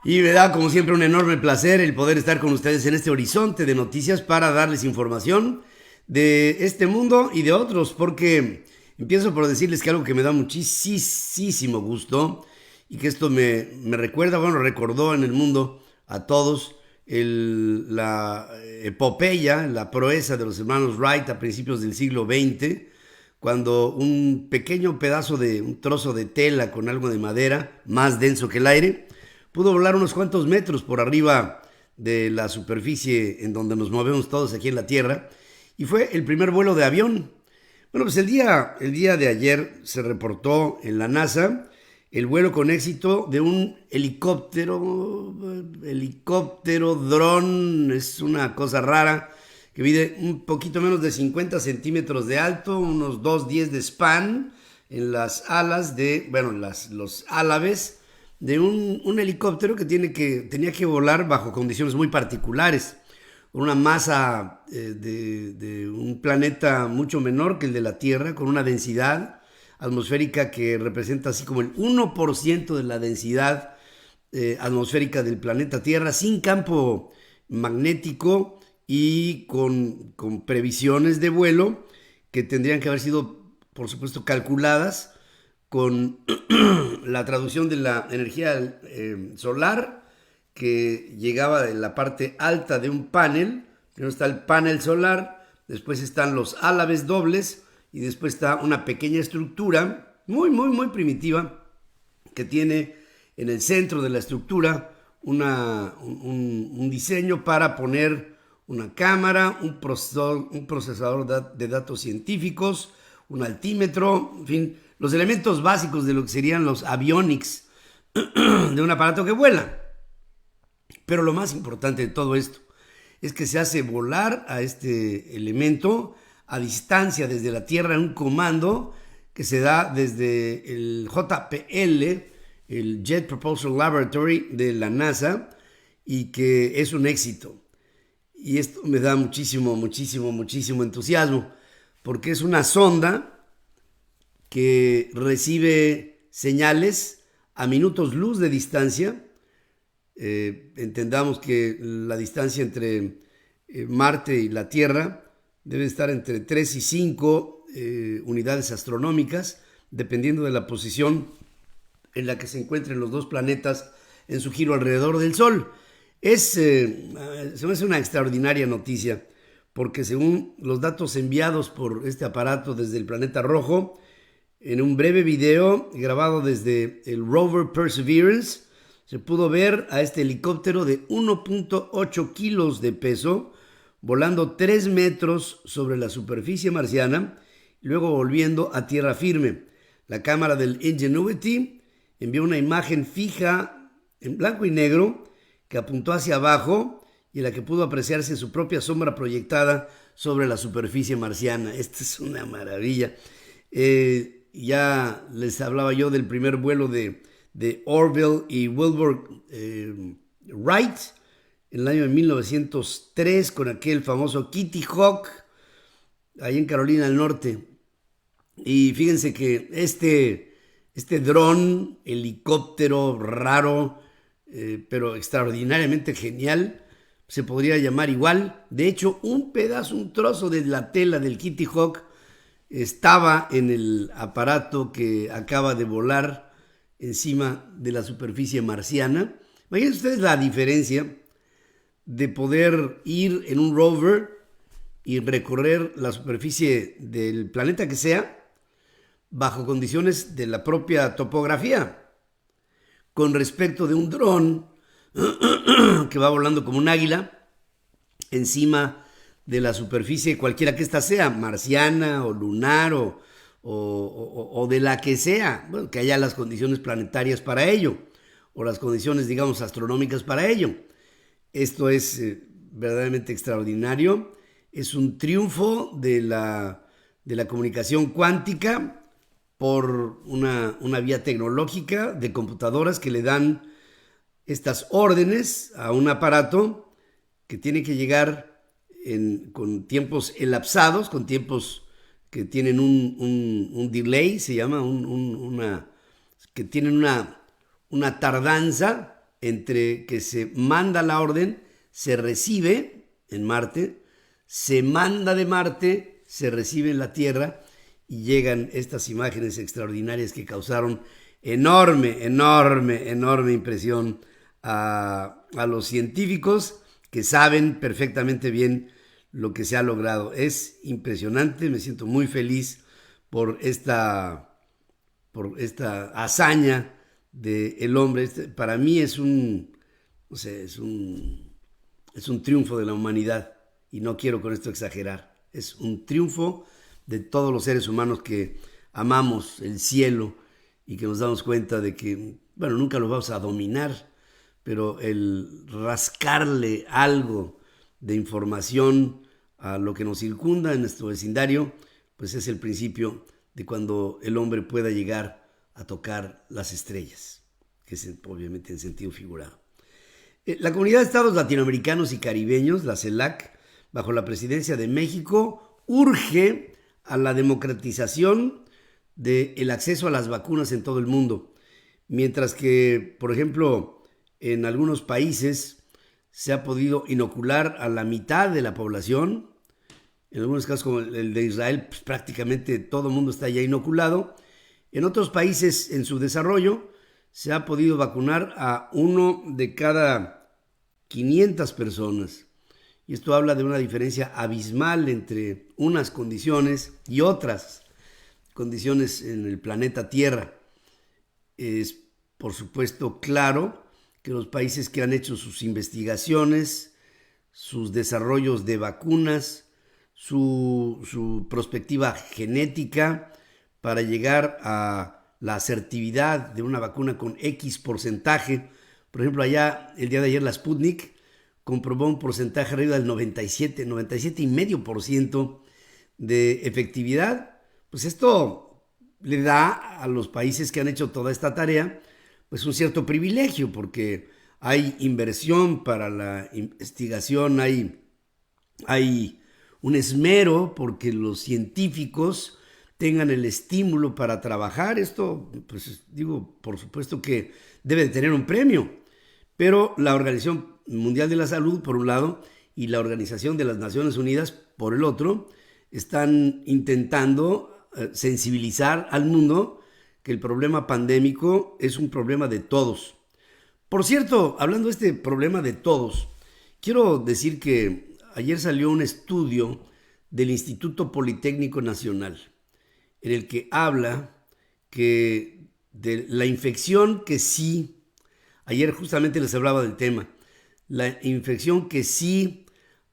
Y me da como siempre un enorme placer el poder estar con ustedes en este horizonte de noticias para darles información de este mundo y de otros, porque empiezo por decirles que algo que me da muchísimo gusto y que esto me recuerda, bueno, recordó en el mundo a todos la epopeya, la proeza de los hermanos Wright a principios del siglo XX, cuando un pequeño pedazo de un trozo de tela con algo de madera, más denso que el aire, pudo volar unos cuantos metros por arriba de la superficie en donde nos movemos todos aquí en la Tierra, y fue el primer vuelo de avión. Bueno, pues el día de ayer se reportó en la NASA el vuelo con éxito de un helicóptero, dron, es una cosa rara, que mide un poquito menos de 50 centímetros de alto, unos 2,10 de span en las alas de, bueno, los álabes de un helicóptero que tenía que volar bajo condiciones muy particulares, con una masa de un planeta mucho menor que el de la Tierra, con una densidad atmosférica que representa así como el 1% de la densidad atmosférica del planeta Tierra, sin campo magnético y con previsiones de vuelo que tendrían que haber sido, por supuesto, calculadas con la traducción de la energía solar que llegaba de la parte alta de un panel. Primero está el panel solar, después están los álabes dobles y después está una pequeña estructura muy primitiva que tiene en el centro de la estructura un diseño para poner una cámara, un procesador de datos científicos, un altímetro, en fin, los elementos básicos de lo que serían los avionics de un aparato que vuela. Pero lo más importante de todo esto es que se hace volar a este elemento a distancia desde la Tierra en un comando que se da desde el JPL, el Jet Propulsion Laboratory de la NASA, y que es un éxito. Y esto me da muchísimo entusiasmo, porque es una sonda que recibe señales a minutos luz de distancia. Entendamos que la distancia entre Marte y la Tierra debe estar entre 3 y 5 unidades astronómicas, dependiendo de la posición en la que se encuentren los dos planetas en su giro alrededor del Sol. Se me hace una extraordinaria noticia, porque según los datos enviados por este aparato desde el planeta rojo, en un breve video grabado desde el rover Perseverance, se pudo ver a este helicóptero de 1.8 kilos de peso volando 3 metros sobre la superficie marciana y luego volviendo a tierra firme. La cámara del Ingenuity envió una imagen fija en blanco y negro que apuntó hacia abajo y en la que pudo apreciarse su propia sombra proyectada sobre la superficie marciana. Esta es una maravilla. Ya les hablaba yo del primer vuelo de Orville y Wilbur Wright en el año de 1903 con aquel famoso Kitty Hawk ahí en Carolina del Norte. Y fíjense que este dron, helicóptero raro, pero extraordinariamente genial, se podría llamar igual. De hecho, un trozo de la tela del Kitty Hawk estaba en el aparato que acaba de volar encima de la superficie marciana. Imagínense ustedes la diferencia de poder ir en un rover y recorrer la superficie del planeta que sea bajo condiciones de la propia topografía, con respecto de un dron que va volando como un águila encima de la superficie cualquiera que ésta sea, marciana o lunar o de la que sea, bueno, que haya las condiciones planetarias para ello, o las condiciones, digamos, astronómicas para ello. Esto es verdaderamente extraordinario. Es un triunfo de la comunicación cuántica por una vía tecnológica de computadoras que le dan estas órdenes a un aparato que tiene que llegar con tiempos elapsados, con tiempos que tienen un delay, se llama, que tienen una tardanza entre que se manda la orden, se recibe en Marte, se manda de Marte, se recibe en la Tierra y llegan estas imágenes extraordinarias que causaron enorme impresión a los científicos que saben perfectamente bien lo que se ha logrado. Es impresionante, me siento muy feliz por esta hazaña del hombre. Para mí es un triunfo de la humanidad y no quiero con esto exagerar. Es un triunfo de todos los seres humanos que amamos el cielo y que nos damos cuenta de que, bueno, nunca lo vamos a dominar, pero el rascarle algo de información a lo que nos circunda en nuestro vecindario, pues es el principio de cuando el hombre pueda llegar a tocar las estrellas, que es obviamente en sentido figurado. La Comunidad de Estados Latinoamericanos y Caribeños, la CELAC, bajo la presidencia de México, urge a la democratización del acceso a las vacunas en todo el mundo, mientras que, por ejemplo, en algunos países se ha podido inocular a la mitad de la población. En algunos casos, como el de Israel, pues prácticamente todo el mundo está ya inoculado. En otros países en su desarrollo se ha podido vacunar a 1 de cada 500 personas. Y esto habla de una diferencia abismal entre unas condiciones y otras condiciones en el planeta Tierra. Es, por supuesto, claro que los países que han hecho sus investigaciones, sus desarrollos de vacunas, su prospectiva genética para llegar a la asertividad de una vacuna con X porcentaje. Por ejemplo, allá el día de ayer la Sputnik comprobó un porcentaje arriba del 97,5% de efectividad. Pues esto le da a los países que han hecho toda esta tarea pues un cierto privilegio, porque hay inversión para la investigación, hay un esmero porque los científicos tengan el estímulo para trabajar. Esto, pues digo, por supuesto que debe de tener un premio, pero la Organización Mundial de la Salud, por un lado, y la Organización de las Naciones Unidas, por el otro, están intentando sensibilizar al mundo que el problema pandémico es un problema de todos. Por cierto, hablando de este problema de todos, quiero decir que ayer salió un estudio del Instituto Politécnico Nacional, en el que habla que de la infección que sí, ayer justamente les hablaba del tema, la infección que sí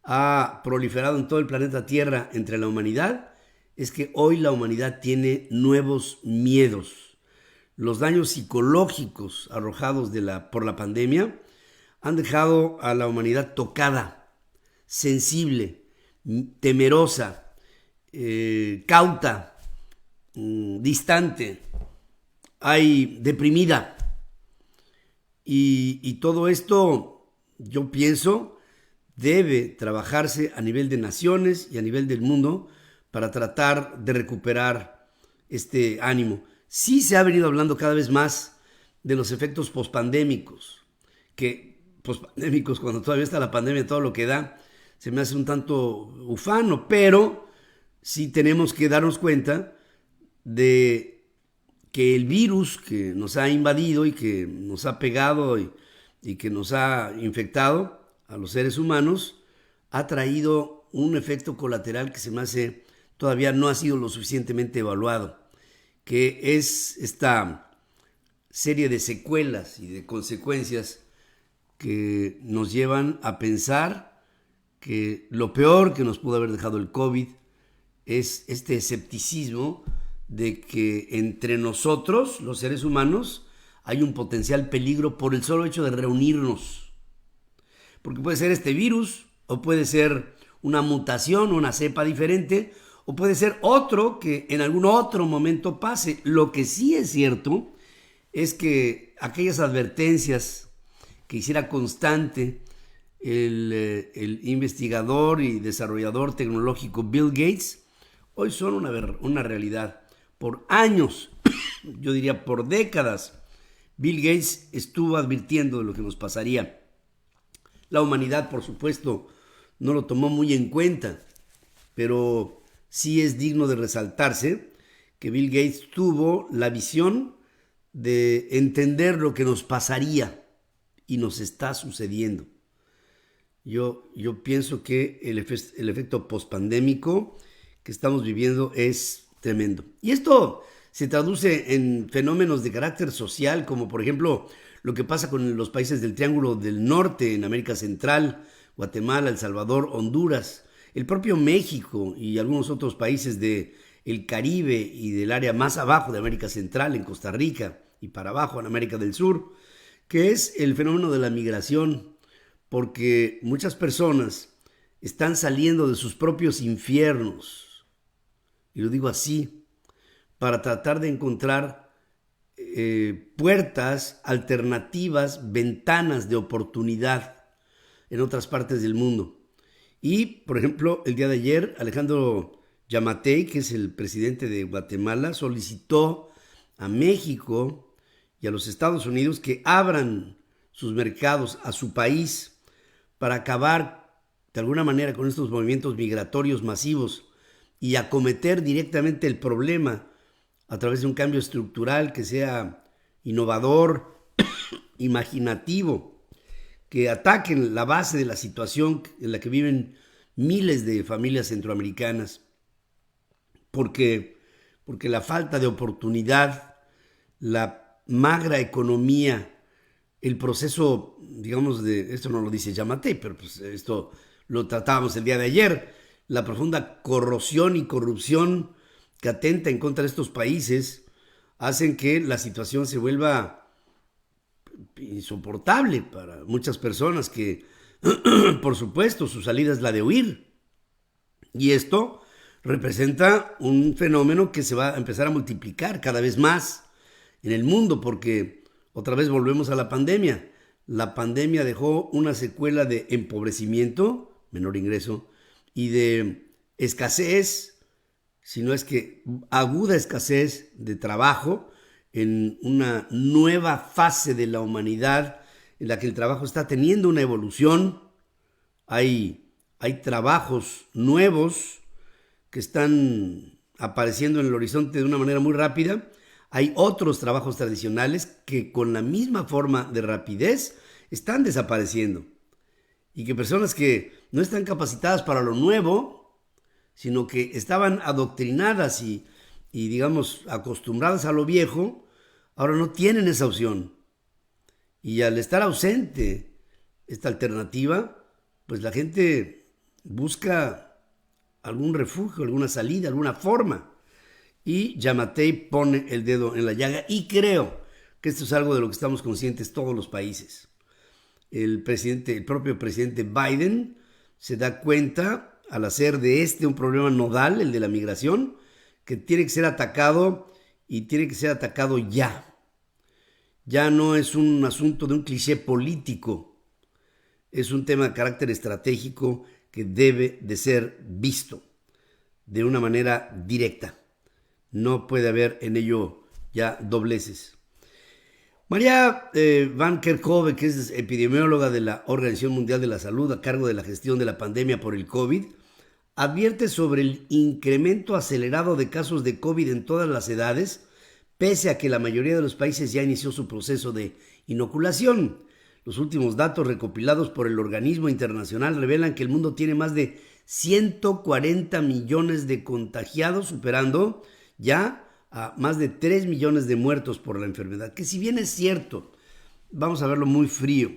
ha proliferado en todo el planeta Tierra entre la humanidad, es que hoy la humanidad tiene nuevos miedos. Los daños psicológicos arrojados por la pandemia han dejado a la humanidad tocada, sensible, temerosa, cauta, distante, deprimida. Y todo esto, yo pienso, debe trabajarse a nivel de naciones y a nivel del mundo para tratar de recuperar este ánimo. Sí se ha venido hablando cada vez más de los efectos pospandémicos, cuando todavía está la pandemia, todo lo que da, se me hace un tanto ufano, pero sí tenemos que darnos cuenta de que el virus que nos ha invadido y que nos ha pegado y que nos ha infectado a los seres humanos, ha traído un efecto colateral que se me hace todavía no ha sido lo suficientemente evaluado, que es esta serie de secuelas y de consecuencias que nos llevan a pensar que lo peor que nos pudo haber dejado el COVID es este escepticismo de que entre nosotros, los seres humanos, hay un potencial peligro por el solo hecho de reunirnos. Porque puede ser este virus, o puede ser una mutación, una cepa diferente, o puede ser otro que en algún otro momento pase. Lo que sí es cierto es que aquellas advertencias que hiciera constante el investigador y desarrollador tecnológico Bill Gates, hoy son una realidad. Por años, yo diría por décadas, Bill Gates estuvo advirtiendo de lo que nos pasaría. La humanidad, por supuesto, no lo tomó muy en cuenta, pero sí es digno de resaltarse que Bill Gates tuvo la visión de entender lo que nos pasaría y nos está sucediendo. Yo pienso que el efecto pospandémico que estamos viviendo es tremendo. Y esto se traduce en fenómenos de carácter social, como por ejemplo lo que pasa con los países del Triángulo del Norte, en América Central, Guatemala, El Salvador, Honduras, el propio México y algunos otros países del Caribe y del área más abajo de América Central, en Costa Rica, y para abajo en América del Sur, que es el fenómeno de la migración, porque muchas personas están saliendo de sus propios infiernos, y lo digo así, para tratar de encontrar puertas, alternativas, ventanas de oportunidad en otras partes del mundo. Y, por ejemplo, el día de ayer, Alejandro Yamatei, que es el presidente de Guatemala, solicitó a México y a los Estados Unidos que abran sus mercados a su país para acabar de alguna manera con estos movimientos migratorios masivos y acometer directamente el problema a través de un cambio estructural que sea innovador, imaginativo, que ataquen la base de la situación en la que viven miles de familias centroamericanas, porque la falta de oportunidad, la magra economía, el proceso, digamos, esto no lo dice Yamatei, pero pues esto lo tratábamos el día de ayer, la profunda corrosión y corrupción que atenta en contra de estos países, hacen que la situación se vuelva insoportable para muchas personas que, por supuesto, su salida es la de huir. Y esto representa un fenómeno que se va a empezar a multiplicar cada vez más en el mundo, porque otra vez volvemos a la pandemia. La pandemia dejó una secuela de empobrecimiento, menor ingreso, y de escasez, si no es que aguda escasez de trabajo en una nueva fase de la humanidad en la que el trabajo está teniendo una evolución. Hay trabajos nuevos que están apareciendo en el horizonte de una manera muy rápida. Hay otros trabajos tradicionales que con la misma forma de rapidez están desapareciendo. Y que personas que no están capacitadas para lo nuevo, sino que estaban adoctrinadas y digamos, acostumbradas a lo viejo, ahora no tienen esa opción. Y al estar ausente esta alternativa, pues la gente busca algún refugio, alguna salida, alguna forma. Y Yamatei pone el dedo en la llaga y creo que esto es algo de lo que estamos conscientes todos los países. El propio presidente Biden se da cuenta al hacer de un problema nodal, el de la migración, que tiene que ser atacado y tiene que ser atacado ya. Ya no es un asunto de un cliché político, es un tema de carácter estratégico que debe de ser visto de una manera directa. No puede haber en ello ya dobleces. María Van Kerkhove, que es epidemióloga de la Organización Mundial de la Salud a cargo de la gestión de la pandemia por el COVID, advierte sobre el incremento acelerado de casos de COVID en todas las edades, pese a que la mayoría de los países ya inició su proceso de inoculación. Los últimos datos recopilados por el organismo internacional revelan que el mundo tiene más de 140 millones de contagiados, superando ya a más de 3 millones de muertos por la enfermedad, que si bien es cierto, vamos a verlo muy frío,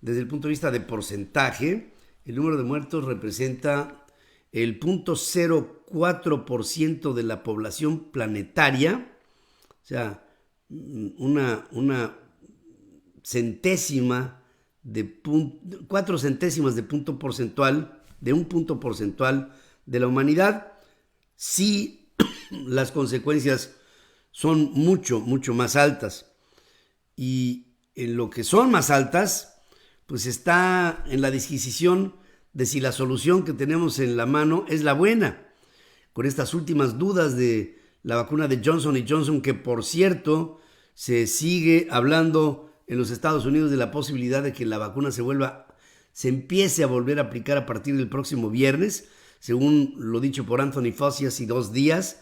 desde el punto de vista de porcentaje, el número de muertos representa el 0.04% de la población planetaria, o sea, una centésima de 4 centésimas de punto porcentual, de un punto porcentual de la humanidad. Sí, las consecuencias son mucho más altas. Y en lo que son más altas, pues está en la disquisición de si la solución que tenemos en la mano es la buena. Con estas últimas dudas de la vacuna de Johnson & Johnson, que por cierto Se sigue hablando en los Estados Unidos de la posibilidad de que la vacuna se empiece a volver a aplicar a partir del próximo viernes, según lo dicho por Anthony Fauci hace 2 días.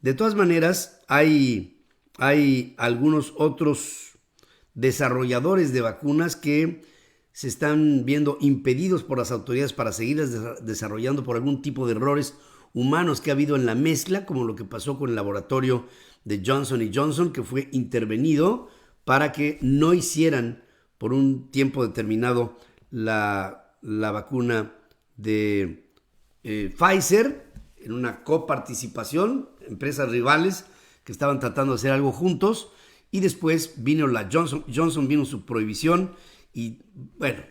De todas maneras, hay algunos otros desarrolladores de vacunas que se están viendo impedidos por las autoridades para seguirlas desarrollando por algún tipo de errores humanos que ha habido en la mezcla, como lo que pasó con el laboratorio de Johnson & Johnson, que fue intervenido para que no hicieran por un tiempo determinado la vacuna de Pfizer, en una coparticipación, empresas rivales que estaban tratando de hacer algo juntos, y después vino la Johnson vino su prohibición, y bueno,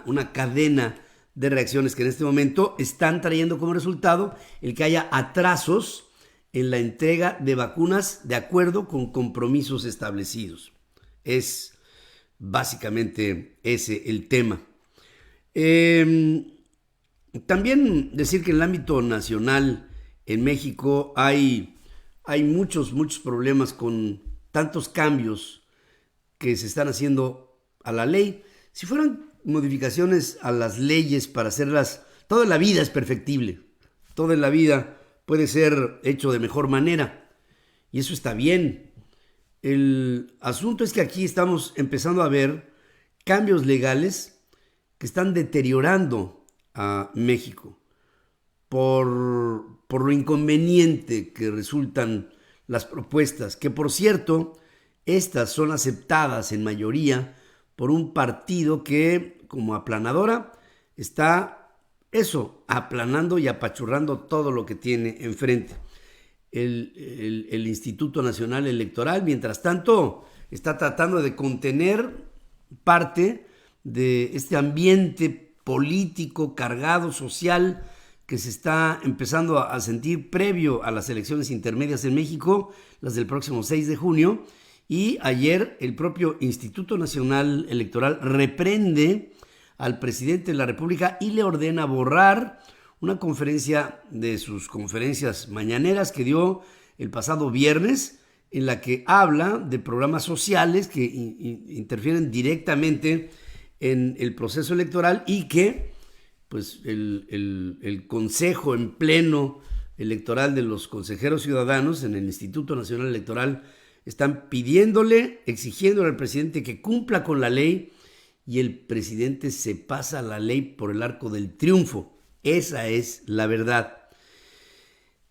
una cadena de reacciones que en este momento están trayendo como resultado el que haya atrasos en la entrega de vacunas de acuerdo con compromisos establecidos. Es básicamente ese el tema. También decir que en el ámbito nacional en México hay muchos problemas con tantos cambios que se están haciendo a la ley. Si fueran modificaciones a las leyes para hacerlas, toda la vida es perfectible, toda la vida puede ser hecho de mejor manera y eso está bien. El asunto es que aquí estamos empezando a ver cambios legales que están deteriorando a México por lo inconveniente que resultan las propuestas, que por cierto, estas son aceptadas en mayoría por un partido que, como aplanadora, está aplanando y apachurrando todo lo que tiene enfrente. El Instituto Nacional Electoral, mientras tanto, está tratando de contener parte de este ambiente político, cargado, social, que se está empezando a sentir previo a las elecciones intermedias en México, las del próximo 6 de junio, y ayer el propio Instituto Nacional Electoral reprende al presidente de la República y le ordena borrar una conferencia de sus conferencias mañaneras que dio el pasado viernes, en la que habla de programas sociales que interfieren directamente en el proceso electoral y que pues el Consejo en Pleno Electoral de los consejeros ciudadanos en el Instituto Nacional Electoral están exigiéndole al presidente que cumpla con la ley, y el presidente se pasa la ley por el arco del triunfo. Esa es la verdad.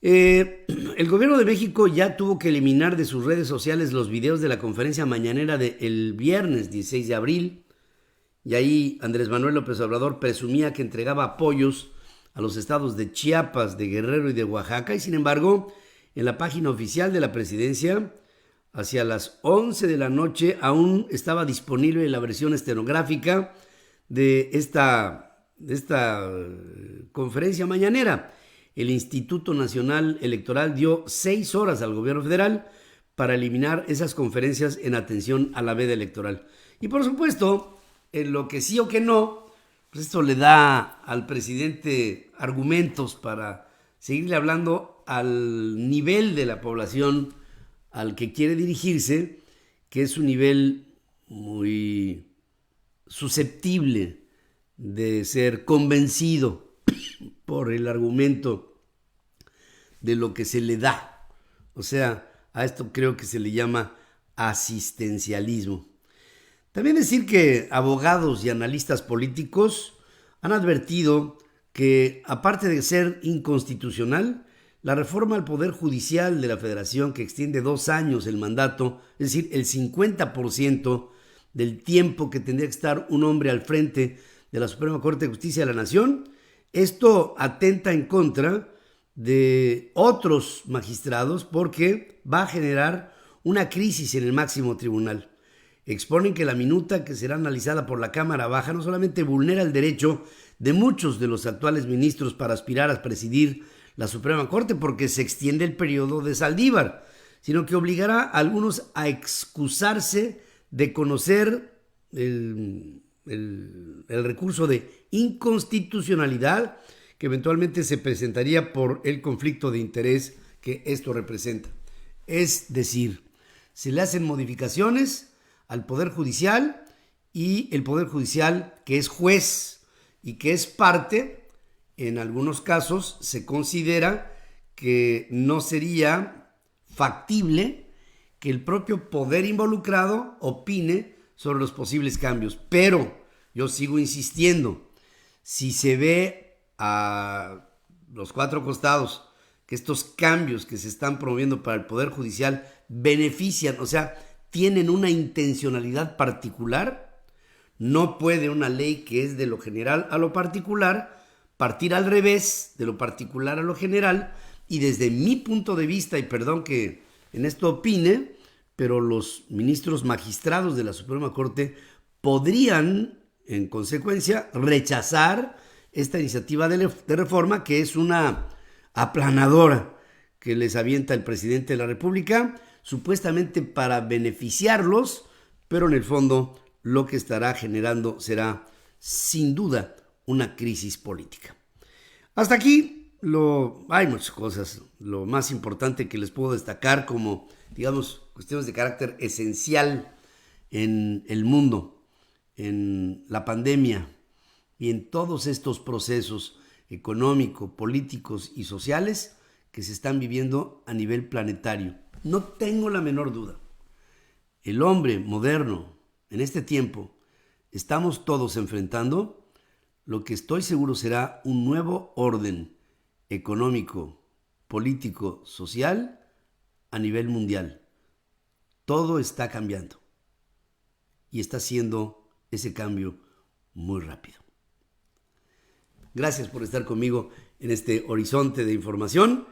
El gobierno de México ya tuvo que eliminar de sus redes sociales los videos de la conferencia mañanera del viernes 16 de abril. Y ahí Andrés Manuel López Obrador presumía que entregaba apoyos a los estados de Chiapas, de Guerrero y de Oaxaca. Y sin embargo, en la página oficial de la presidencia, hacia las 11 de la noche, aún estaba disponible la versión estenográfica de esta conferencia mañanera. El Instituto Nacional Electoral dio 6 horas al gobierno federal para eliminar esas conferencias en atención a la veda electoral. Y por supuesto, en lo que sí o que no, pues esto le da al presidente argumentos para seguirle hablando al nivel de la población al que quiere dirigirse, que es un nivel muy susceptible de ser convencido por el argumento de lo que se le da. O sea, a esto creo que se le llama asistencialismo. También decir que abogados y analistas políticos han advertido que, aparte de ser inconstitucional, la reforma al Poder Judicial de la Federación, que extiende 2 años el mandato, es decir, el 50% del tiempo que tendría que estar un hombre al frente de la Suprema Corte de Justicia de la Nación, esto atenta en contra de otros magistrados porque va a generar una crisis en el máximo tribunal. Exponen que la minuta que será analizada por la Cámara Baja no solamente vulnera el derecho de muchos de los actuales ministros para aspirar a presidir la Suprema Corte porque se extiende el periodo de Saldívar, sino que obligará a algunos a excusarse de conocer el recurso de inconstitucionalidad que eventualmente se presentaría por el conflicto de interés que esto representa. Es decir, se le hacen modificaciones al Poder Judicial, y el Poder Judicial, que es juez y que es parte, en algunos casos se considera que no sería factible que el propio poder involucrado opine sobre los posibles cambios. Pero yo sigo insistiendo, si se ve a los cuatro costados que estos cambios que se están promoviendo para el Poder Judicial benefician, o sea, tienen una intencionalidad particular, no puede una ley que es de lo general a lo particular partir al revés, de lo particular a lo general, y desde mi punto de vista, y perdón que en esto opine, pero los ministros magistrados de la Suprema Corte podrían, en consecuencia, rechazar esta iniciativa de reforma, que es una aplanadora que les avienta el presidente de la República, supuestamente para beneficiarlos, pero en el fondo lo que estará generando será, sin duda, una crisis política. Hasta aquí hay muchas cosas. Lo más importante que les puedo destacar como, digamos, cuestiones de carácter esencial en el mundo, en la pandemia y en todos estos procesos económicos, políticos y sociales que se están viviendo a nivel planetario. No tengo la menor duda. El hombre moderno, en este tiempo, estamos todos enfrentando lo que estoy seguro será un nuevo orden económico, político, social a nivel mundial. Todo está cambiando y está siendo ese cambio muy rápido. Gracias por estar conmigo en este horizonte de información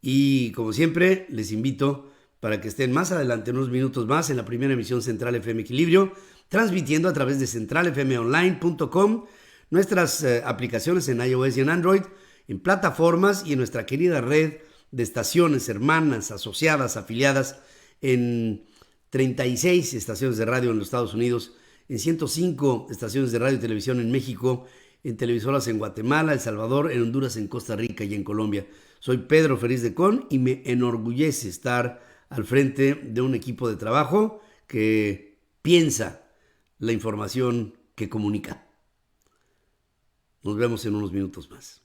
y, como siempre, les invito para que estén más adelante, unos minutos más, en la primera emisión Central FM Equilibrio, transmitiendo a través de centralfmonline.com, nuestras aplicaciones en iOS y en Android, en plataformas y en nuestra querida red de estaciones hermanas, asociadas, afiliadas en 36 estaciones de radio en los Estados Unidos, en 105 estaciones de radio y televisión en México, en televisoras en Guatemala, El Salvador, en Honduras, en Costa Rica y en Colombia. Soy Pedro Ferriz de Con y me enorgullece estar al frente de un equipo de trabajo que piensa la información que comunica. Nos vemos en unos minutos más.